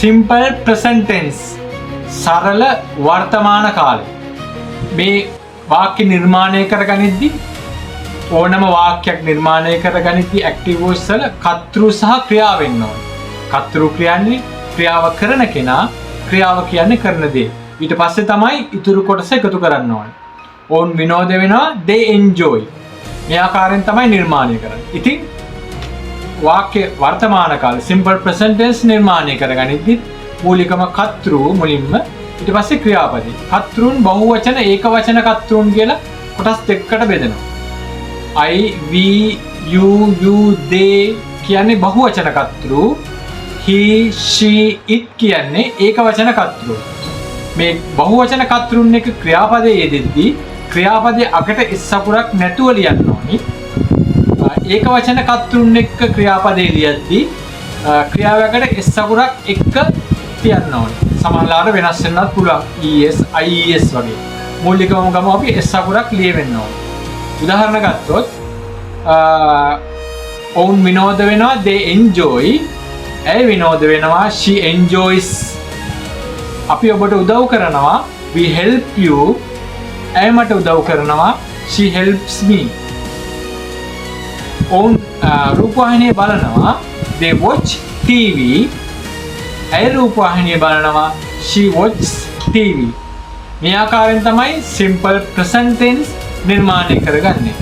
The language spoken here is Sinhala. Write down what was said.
simple present tense සරල වර්තමාන කාලය. මේ වාක්‍ය නිර්මාණය කරගනිද්දී ඕනම වාක්‍යයක් නිර්මාණය කරගනිද්දී ඇක්ටිව් වොයිස් වල කර්තෘ සහ ක්‍රියාව වෙන්න ඕනේ. කර්තෘ කියන්නේ ක්‍රියාව කරන කෙනා, ක්‍රියාව කියන්නේ කරන දේ. ඊට පස්සේ තමයි ඉතුරු කොටස එකතු කරන්න ඕනේ. ඔවුන් විනෝද වෙනවා, they enjoy. මේ ආකාරයෙන් තමයි නිර්මාණය කරන්නේ. ඉතින් වාක්‍ය වර්තමාන කාල simple present tense නිර්මාණය කරගනිද්දී මූලිකම කර්තෘ මුලින්ම, ඊට පස්සේ ක්‍රියාපදේ. කර්තෘන් බහුවචන, ඒකවචන කර්තෘන් කියලා කොටස් දෙකකට බෙදෙනවා. I, we, you, they කියන්නේ බහුවචන කර්තෘ. he, she, it කියන්නේ ඒකවචන කර්තෘ. මේ බහුවචන කර්තෘන් එක ක්‍රියාපදයේ යෙදෙද්දී ක්‍රියාපදයේ අකට s අකුරක් නැතුව ලියන්න ඕනි. ඒකවචන කර්තෘන් එක්ක ක්‍රියාපදයේ ලියද්දී ක්‍රියාවකට s අකුරක් එක්ක තියන්න ඕනි. සමහරවිට වෙනස් වෙන්නත් පුළුවන්. es, ies වගේ. මූලිකවම ගම අපි s අකුරක් ලියවෙන්න ඕනි. උදාහරණ ගත්තොත් ඔවුන් විනෝද වෙනවා, they enjoy. ඇය විනෝද වෙනවා, she enjoys. අපි ඔබට උදව් කරනවා, we help you. ඇය මට උදව් කරනවා, she helps me. ඔවුන් රූපවාහිනිය බලනවා, they watch TV. ඇය රූපවාහිනිය බලනවා, she watches TV. මේ ආකාරයෙන් තමයි simple present tense නිර්මාණය කරගන්නේ.